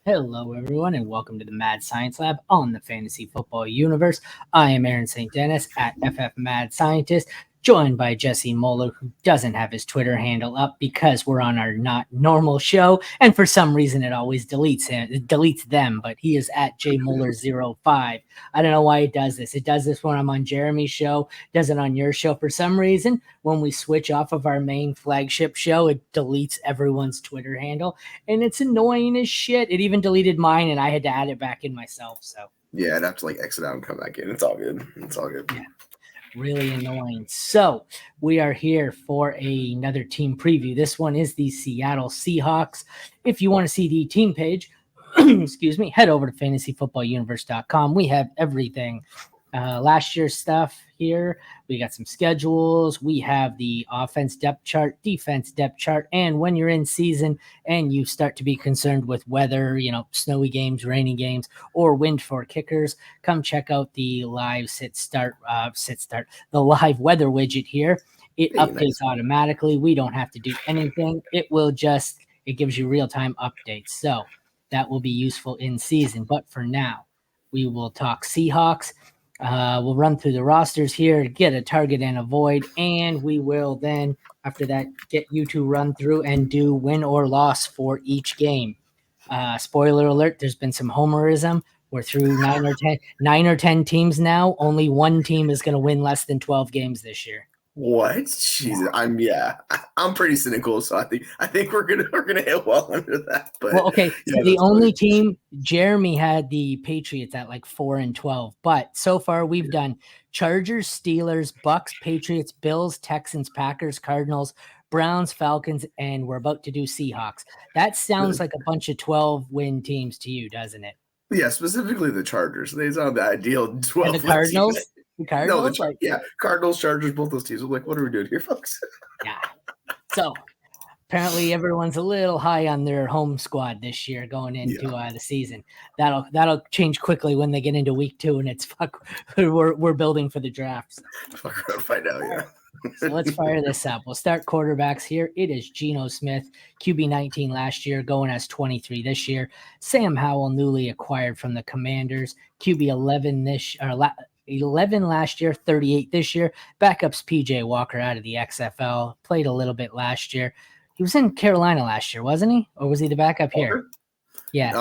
Hello, everyone, and welcome to the Mad Science Lab on the Fantasy Football Universe. I am Aaron St. Dennis at FF Mad Scientist, joined by Jesse Moeller, who doesn't have his Twitter handle up because we're on our not normal show, and for some reason it always deletes them. But he is at jmoeller05. I don't know why it does this. It does this when I'm on Jeremy's show, does it on your show for some reason. When we switch off of our main flagship show, it deletes everyone's Twitter handle, and it's annoying as shit. It even deleted mine, and I had to add it back in myself. So yeah, I'd have to exit out and come back in. It's all good. Yeah, really annoying. So we are here for another team preview. This one is the Seattle Seahawks. If you want to see the team page, excuse me, head over to fantasyfootballuniverse.com. We have everything. Last year's stuff here. We got some schedules. We have the offense depth chart, defense depth chart, and when you're in season and you start to be concerned with weather, snowy games, rainy games, or wind for kickers, come check out the live the live weather widget here. It updates automatically. We don't have to do anything. It gives you real-time updates. So that will be useful in season. But for now, we will talk Seahawks. We'll run through the rosters here, get a target and a void, and we will then, after that, get you to run through and do win or loss for each game. Spoiler alert, there's been some homerism. We're through 9 or 10 teams now. Only one team is going to win less than 12 games this year. What? Jesus, I'm pretty cynical, so I think we're gonna hit well under that. But okay, so the only team, Jeremy had the Patriots at 4-12, but so far we've done Chargers, Steelers, Bucks, Patriots, Bills, Texans, Packers, Cardinals, Browns, Falcons, and we're about to do Seahawks. That sounds like a bunch of 12-win teams to you, doesn't it? Yeah, specifically the Chargers. They sound the ideal 12. And the Cardinals. The Cardinals, Cardinals, Chargers, both those teams. I'm like, what are we doing here, folks? Yeah. So apparently everyone's a little high on their home squad this year going into the season. That'll change quickly when they get into week 2 and it's we're building for the draft. Fuck around, find out, yeah. So let's fire this up. We'll start quarterbacks here. It is Geno Smith, QB 19 last year, going as 23 this year. Sam Howell, newly acquired from the Commanders, QB 11 last year, 38 this year. Backups PJ Walker out of the XFL, played a little bit last year. He was in Carolina last year, wasn't he? Or was he the backup here? Yeah.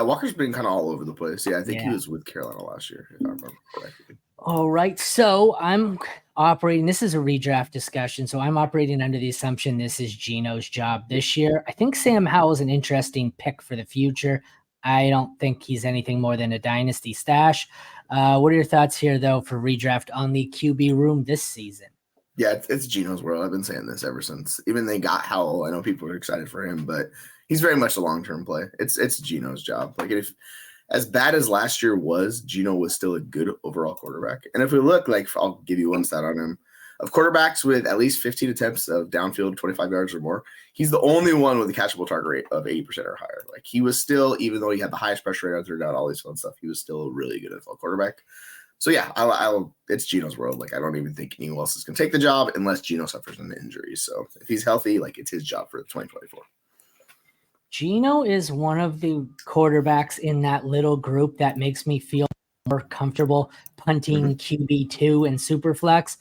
Walker's been kind of all over the place. Yeah, I think he was with Carolina last year, if I remember correctly. All right. So I'm operating. This is a redraft discussion. So I'm operating under the assumption this is Geno's job this year. I think Sam Howell is an interesting pick for the future. I don't think he's anything more than a dynasty stash. What are your thoughts here, though, for redraft on the QB room this season? Yeah, it's Geno's world. I've been saying this ever since. Even they got Howell. I know people are excited for him, but he's very much a long-term play. It's Geno's job. If as bad as last year was, Geno was still a good overall quarterback. And if we look, I'll give you one stat on him. Of quarterbacks with at least 15 attempts of downfield, 25 yards or more, he's the only one with a catchable target rate of 80% or higher. He was still, even though he had the highest pressure rate on third down, all these fun stuff, he was still a really good NFL quarterback. So yeah, it's Geno's world. I don't even think anyone else is going to take the job unless Geno suffers an injury. So if he's healthy, it's his job for 2024. Geno is one of the quarterbacks in that little group that makes me feel more comfortable punting QB2 and Superflex.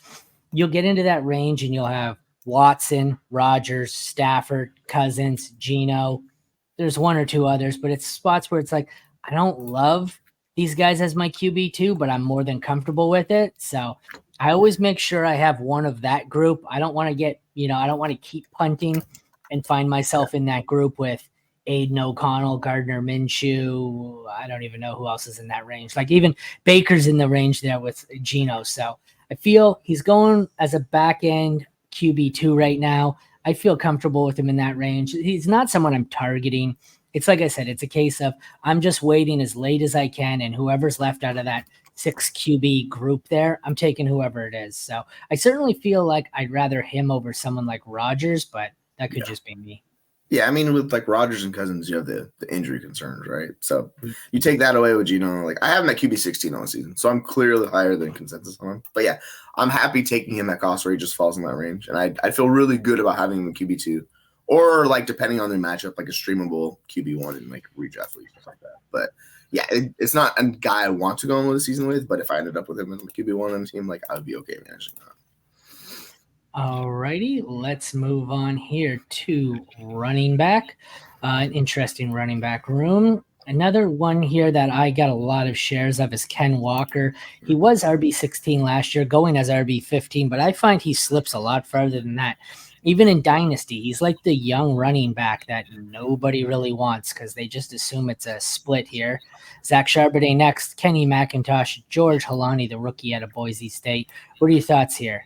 You'll get into that range and you'll have Watson, Rodgers, Stafford, Cousins, Geno. There's one or two others, but it's spots where it's I don't love these guys as my QB2, but I'm more than comfortable with it. So I always make sure I have one of that group. I don't want to get, I don't want to keep punting and find myself in that group with Aiden O'Connell, Gardner Minshew. I don't even know who else is in that range. Even Baker's in the range there with Geno. So I feel he's going as a back end QB2 right now. I feel comfortable with him in that range. He's not someone I'm targeting. It's like I said, it's a case of I'm just waiting as late as I can, and whoever's left out of that 6 QB group there, I'm taking whoever it is. So I certainly feel like I'd rather him over someone like Rodgers, but that could just be me. Yeah, I mean, with Rodgers and Cousins, you have the injury concerns, right? So you take that away with Geno. I have him at QB 16 on the season, so I'm clearly higher than consensus on him. But yeah, I'm happy taking him at cost where he just falls in that range, and I feel really good about having him in QB2 or like depending on the matchup, like a streamable QB1 and like redraft leagues stuff like that. But yeah, it's not a guy I want to go into the season with, but if I ended up with him in the QB1 on the team, like I would be okay managing that. Alrighty, let's move on here to running back. An interesting running back room. Another one here that I got a lot of shares of is Ken Walker. He was RB16 last year, going as RB15, but I find he slips a lot further than that. Even in Dynasty, he's like the young running back that nobody really wants because they just assume it's a split here. Zach Charbonnet next, Kenny McIntosh, George Halani, the rookie out of Boise State. What are your thoughts here?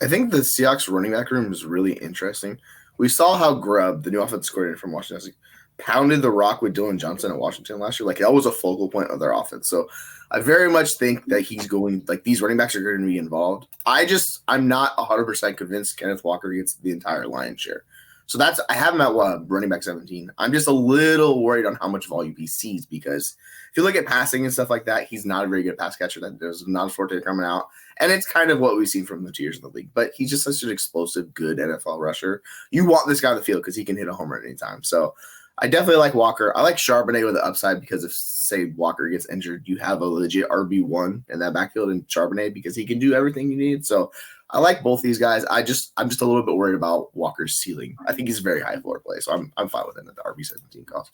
I think the Seahawks running back room is really interesting. We saw how Grubb, the new offensive coordinator from Washington, pounded the rock with Dylan Johnson at Washington last year. Like that was a focal point of their offense. So I very much think that he's going, like these running backs are going to be involved. I'm not 100% convinced Kenneth Walker gets the entire lion's share. So I have him at running back 17. I'm just a little worried on how much volume he sees because if you look at passing and stuff like that, he's not a very good pass catcher. That there's not a forte coming out. And it's kind of what we've seen from the 2 years in the league. But he's just such an explosive, good NFL rusher. You want this guy on the field because he can hit a homer at any time. So I definitely like Walker. I like Charbonnet with the upside because if, say, Walker gets injured, you have a legit RB1 in that backfield in Charbonnet because he can do everything you need. So I like both these guys. I'm just a little bit worried about Walker's ceiling. I think he's a very high floor play, so I'm fine with him at the RB17 cost.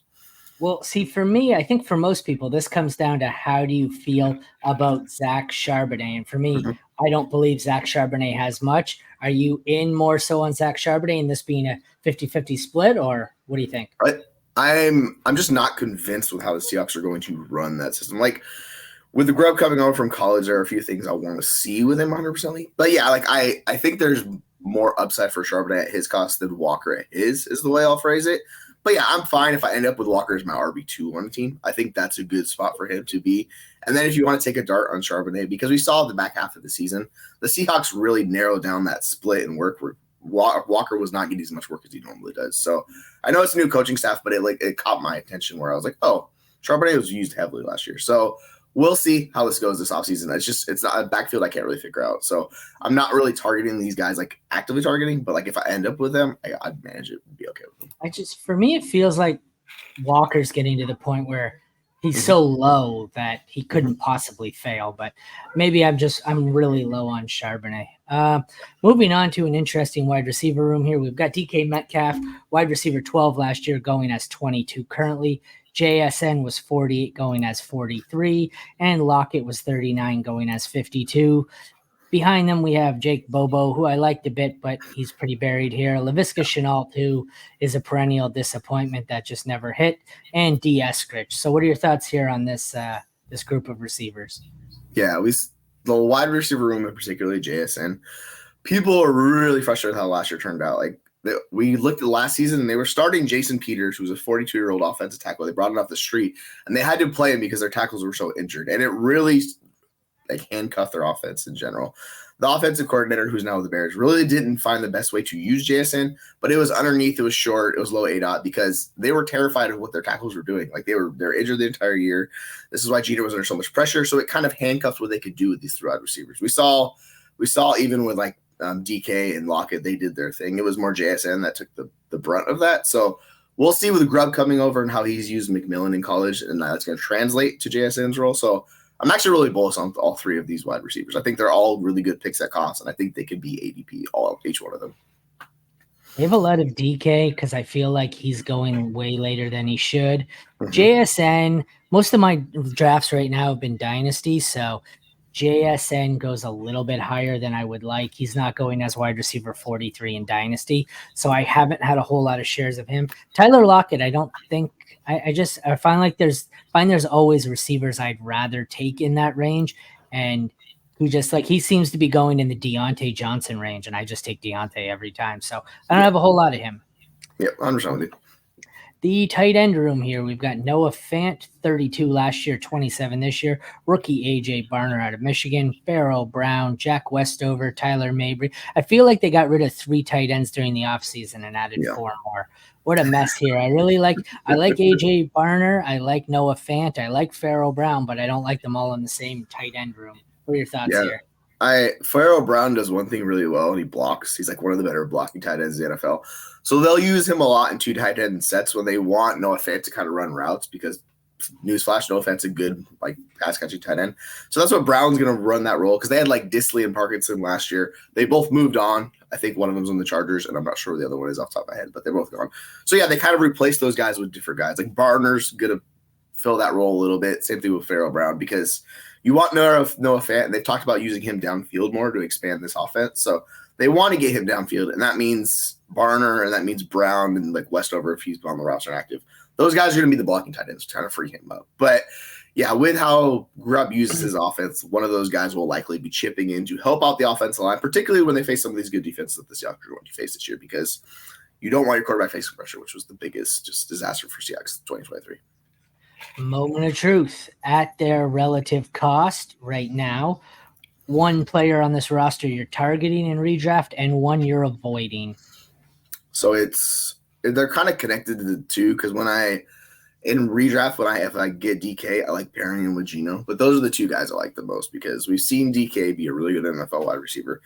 Well, see, for me, I think for most people, this comes down to how do you feel about Zach Charbonnet? And for me, I don't believe Zach Charbonnet has much. Are you in more so on Zach Charbonnet and this being a 50-50 split, or what do you think? I'm just not convinced with how the Seahawks are going to run that system. Like with the Grubb coming over from college, there are a few things I want to see with him 100%. But yeah, like I think there's more upside for Charbonnet at his cost than Walker at his, is the way I'll phrase it. But yeah, I'm fine if I end up with Walker as my RB2 on the team. I think that's a good spot for him to be. And then if you want to take a dart on Charbonnet, because we saw the back half of the season, the Seahawks really narrowed down that split and work where Walker was not getting as much work as he normally does. So I know it's a new coaching staff, but it caught my attention where I was like, oh, Charbonnet was used heavily last year. So we'll see how this goes this offseason. It's not a backfield I can't really figure out. So I'm not really targeting these guys, like actively targeting, but like if I end up with them, I'd manage it and be okay with them. For me, it feels like Walker's getting to the point where he's so low that he couldn't possibly fail, but maybe I'm really low on Charbonnet. Moving on to an interesting wide receiver room here. We've got DK Metcalf, wide receiver 12 last year, going as 22 currently. JSN was 48 going as 43, and Lockett was 39 going as 52. Behind them, we have Jake Bobo, who I liked a bit, but he's pretty buried here. Laviska Shenault, who is a perennial disappointment that just never hit, and D. Eskridge. So what are your thoughts here on this group of receivers? Yeah, the wide receiver room, and particularly JSN, people are really frustrated how last year turned out. Like, we looked at last season and they were starting Jason Peters, who's a 42-year-old offensive tackle. They brought him off the street and they had to play him because their tackles were so injured. And it really handcuffed their offense in general. The offensive coordinator, who's now with the Bears, really didn't find the best way to use JSN, but it was underneath, it was short, it was low ADOT because they were terrified of what their tackles were doing. Like they're injured the entire year. This is why Jeter was under so much pressure. So it kind of handcuffed what they could do with these throughout receivers. We saw even with like DK and Lockett, they did their thing. It was more JSN that took the brunt of that. So we'll see with Grubb coming over and how he's used McMillan in college, and that's going to translate to JSN's role. So I'm actually really bullish on all three of these wide receivers. I think they're all really good picks at cost, and I think they could be ADP, each one of them. They have a lot of DK because I feel like he's going way later than he should. JSN, most of my drafts right now have been Dynasty, so JSN goes a little bit higher than I would like. He's not going as wide receiver 43 in Dynasty, so I haven't had a whole lot of shares of him. Tyler Lockett, I don't think – I find there's always receivers I'd rather take in that range, and who just like he seems to be going in the Deontay Johnson range, and I just take Deontay every time. So I don't have a whole lot of him. Yeah, I understand with you. The tight end room here, we've got Noah Fant, 32 last year, 27 this year. Rookie A.J. Barner out of Michigan, Pharaoh Brown, Jack Westover, Tyler Mabry. I feel like they got rid of 3 tight ends during the offseason and added 4 more. What a mess here. I like A.J. Barner. I like Noah Fant. I like Pharaoh Brown, but I don't like them all in the same tight end room. What are your thoughts here? Pharaoh Brown does one thing really well, and he blocks. He's like one of the better blocking tight ends in the NFL. So they'll use him a lot in two tight end sets when they want Noah Fant to kind of run routes because newsflash, Noah Fant's a good like pass catching tight end. So that's what Brown's going to run that role because they had like Disley and Parkinson last year. They both moved on. I think one of them's on the Chargers, and I'm not sure where the other one is off the top of my head, but they're both gone. So yeah, they kind of replaced those guys with different guys. Like Barner's going to fill that role a little bit. Same thing with Pharaoh Brown because you want Noah Fant, and they've talked about using him downfield more to expand this offense. So they want to get him downfield, and that means Barner, and that means Brown, and like Westover if he's on the roster and active. Those guys are going to be the blocking tight ends, trying to free him up. But yeah, with how Grubb uses his offense, one of those guys will likely be chipping in to help out the offensive line, particularly when they face some of these good defenses that the Seahawks are going to face this year, because you don't want your quarterback facing pressure, which was the biggest just disaster for Seahawks 2023. Moment of truth. At their relative cost right now, one player on this roster you're targeting in redraft and one you're avoiding. So they're kind of connected to the two because in redraft, if I get DK, I like pairing him with Geno. But those are the two guys I like the most because we've seen DK be a really good NFL wide receiver.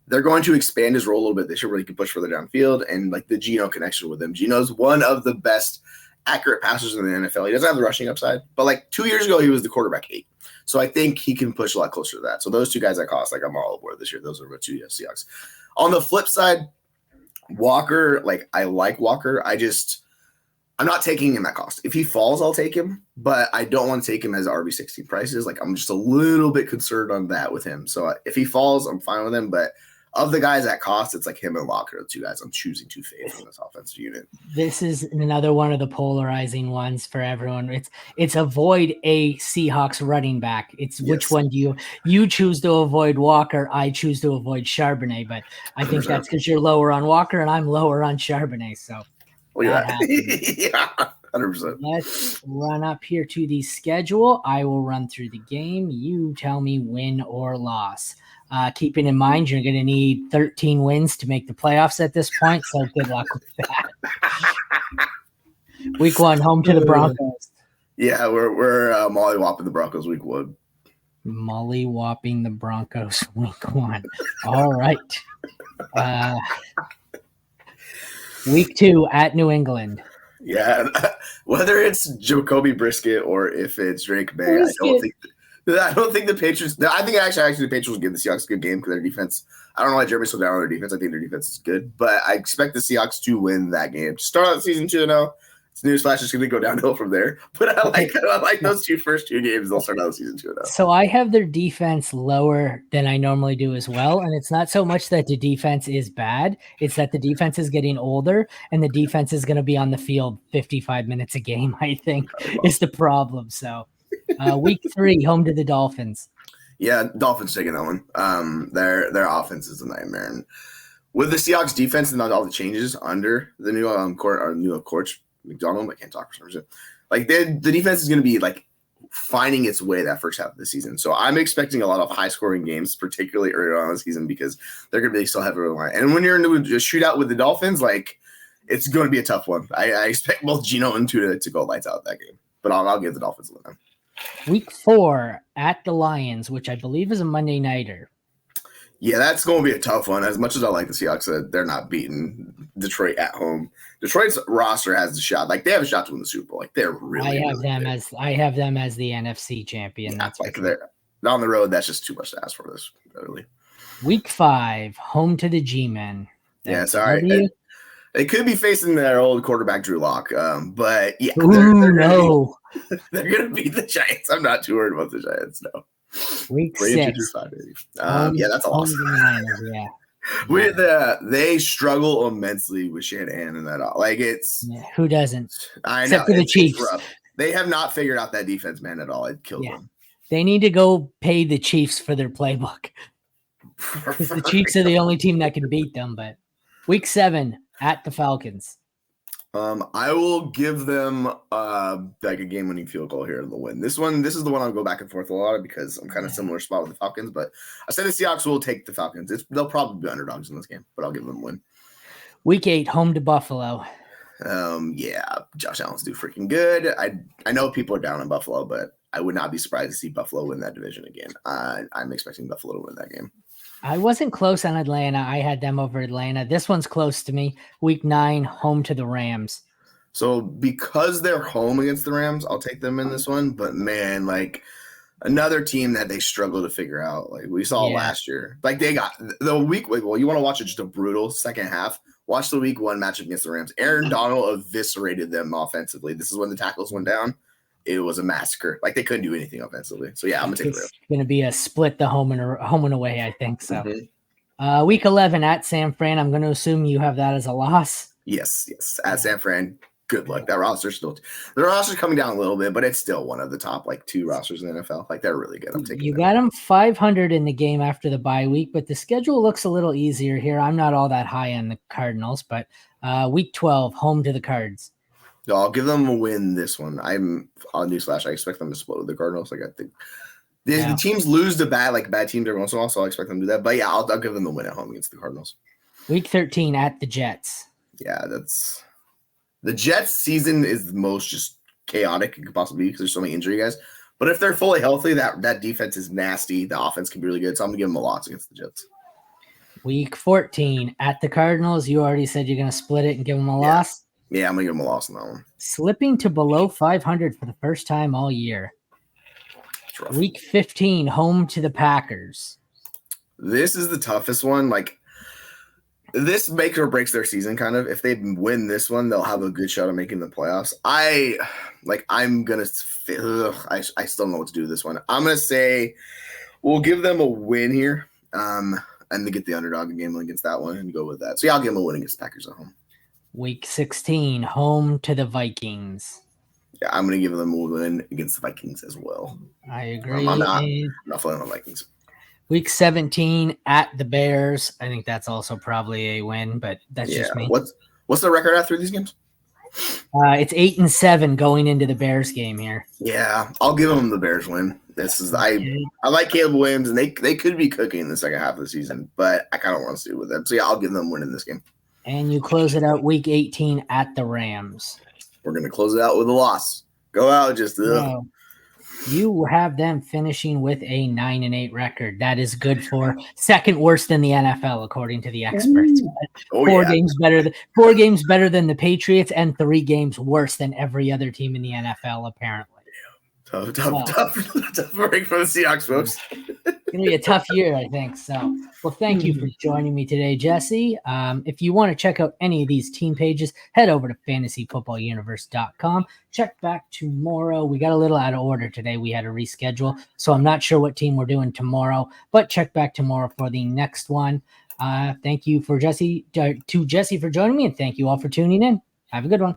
They're going to expand his role a little bit. They should really push further downfield and like the Geno connection with him. Geno's one of the best accurate passers in the NFL. He doesn't have the rushing upside, but like 2 years ago, he was the quarterback 8. So I think he can push a lot closer to that. So those two guys I cost, like I'm all aboard this year. Those are the two Seahawks. On the flip side, Walker, like I like Walker. I'm not taking him at cost. If he falls, I'll take him, but I don't want to take him as RB16 prices. Like I'm just a little bit concerned on that with him. So if he falls, I'm fine with him. But of the guys at cost, it's like him and Walker, the two guys I'm choosing to fade from this offensive unit. This is another one of the polarizing ones for everyone. It's avoid a Seahawks running back. It's which one do you choose to avoid Walker? I choose to avoid Charbonnet, but I think 100%. that's because you're lower on Walker and I'm lower on Charbonnet. So Yeah, 100%. Let's run up here to the schedule. I will run through the game. You tell me win or loss. Keeping in mind, you're going to need 13 wins to make the playoffs at this point, so good luck with that. Week 1, home to the Broncos. Yeah, we're mollywopping the Broncos week 1. Mollywopping the Broncos week 1. All right. Week 2 at New England. Yeah, whether it's Jacoby Brissett or if it's Drake May, I don't think the Patriots. I think actually the Patriots will give the Seahawks a good game because their defense. I don't know why Jeremy's so down on their defense. I think their defense is good, but I expect the Seahawks to win that game. Start out the season 2-0. It's newsflash, it's going to go downhill from there. But I like those first two games. They'll start out the season 2-0. So I have their defense lower than I normally do as well, and it's not so much that the defense is bad; it's that the defense is getting older, and the defense is going to be on the field 55 minutes a game. I think is the problem. So. Week 3, home to the Dolphins. Yeah, Dolphins taking that one. Their offense is a nightmare. And with the Seahawks defense and all the changes under the new coach McDonald, I can't talk for some reason. Like the defense is going to be like finding its way that first half of the season. So I'm expecting a lot of high scoring games, particularly early on in the season, because they're going to be so heavy on the line. And when you're into a shootout with the Dolphins, like it's going to be a tough one. I expect both Geno and Tua to go lights out that game, but I'll give the Dolphins a win. Week 4 at the Lions, which I believe is a Monday nighter. Yeah, that's going to be a tough one. As much as I like the Seahawks, they're not beating Detroit at home. Detroit's roster has a shot. Like they have a shot to win the Super Bowl. Like they're really. I have them as the NFC champion. Yeah, that's like they're on the road. That's just too much to ask for this. Really. Week 5, home to the G-Men. Yeah, sorry. They could be facing their old quarterback Drew Lock, but yeah, they're gonna beat the Giants. I'm not too worried about the Giants. No. Week 6. Yeah, that's a loss. Yeah. They struggle immensely with Shanahan and that. Like who doesn't? I know. Except for the Chiefs. They have not figured out that defense, man, at all. It killed them. They need to go pay the Chiefs for their playbook. Because the Chiefs are the only team that can beat them. But week 7 at the Falcons. I will give them like a game-winning field goal here in the win. This is the one I'll go back and forth a lot because I'm kind of similar spot with the Falcons. But I said the Seahawks will take the Falcons. They'll probably be underdogs in this game, but I'll give them a win. Week 8, home to Buffalo. Yeah, Josh Allen's do freaking good. I know people are down on Buffalo, but I would not be surprised to see Buffalo win that division again. I'm expecting Buffalo to win that game. I wasn't close on Atlanta. I had them over Atlanta. This one's close to me. Week 9, home to the Rams. So because they're home against the Rams, I'll take them in this one. But man, like another team that they struggle to figure out. Like we saw last year. Like they got the week. Well, you want to watch just a brutal second half. Watch the week 1 matchup against the Rams. Aaron Donald eviscerated them offensively. This is when the tackles went down. It was a massacre. Like they couldn't do anything offensively. So yeah, I'm gonna take the Rams. It's going to be a split the home and away. I think so. Mm-hmm. Week 11 at San Fran. I'm going to assume you have that as a loss. Yes. At San Fran. Good luck. That roster's the roster's coming down a little bit, but it's still one of the top 2 rosters in the NFL. Like they're really good. I'm taking. You got them 500 in the game after the bye week, but the schedule looks a little easier here. I'm not all that high on the Cardinals, but week 12, home to the Cards. I'll give them a win this one. I'm on newsflash. I expect them to split with the Cardinals. Like I think the teams lose to bad teams every once in a while, so I expect them to do that. But yeah, I'll give them a win at home against the Cardinals. Week 13 at the Jets. Yeah, the Jets season is the most just chaotic it could possibly be because there's so many injury guys. But if they're fully healthy, that defense is nasty. The offense can be really good. So I'm gonna give them a loss against the Jets. Week 14 at the Cardinals. You already said you're gonna split it and give them a loss. Yeah, I'm gonna give them a loss on that one. Slipping to below 500 for the first time all year. Week 15, home to the Packers. This is the toughest one. Like this makes or breaks their season, kind of. If they win this one, they'll have a good shot at making the playoffs. I still don't know what to do with this one. I'm gonna say we'll give them a win here, and to get the underdog game against that one and go with that. So yeah, I'll give them a win against the Packers at home. Week 16, home to the Vikings. Yeah, I'm gonna give them a win against the Vikings as well. I agree. I'm not following the Vikings. Week 17 at the Bears. I think that's also probably a win, but that's just me. What's the record after these games? It's 8-7 going into the Bears game here. Yeah, I'll give them the Bears win. This is I like Caleb Williams, and they could be cooking in the second half of the season, but I kind of want to see with them. So yeah, I'll give them a win in this game. And you close it out week 18 at the Rams. We're gonna close it out with a loss. Go out just. You have them finishing with a 9-8 record. That is good for second worst in the NFL, according to the experts. Four games better than the Patriots, and 3 games worse than every other team in the NFL, apparently. Tough break for the Seahawks, folks. It's going to be a tough year, I think. So, well, thank you for joining me today, Jesse. If you want to check out any of these team pages, head over to fantasyfootballuniverse.com. Check back tomorrow. We got a little out of order today. We had to reschedule, so I'm not sure what team we're doing tomorrow, but check back tomorrow for the next one. Thank you to Jesse for joining me, and thank you all for tuning in. Have a good one.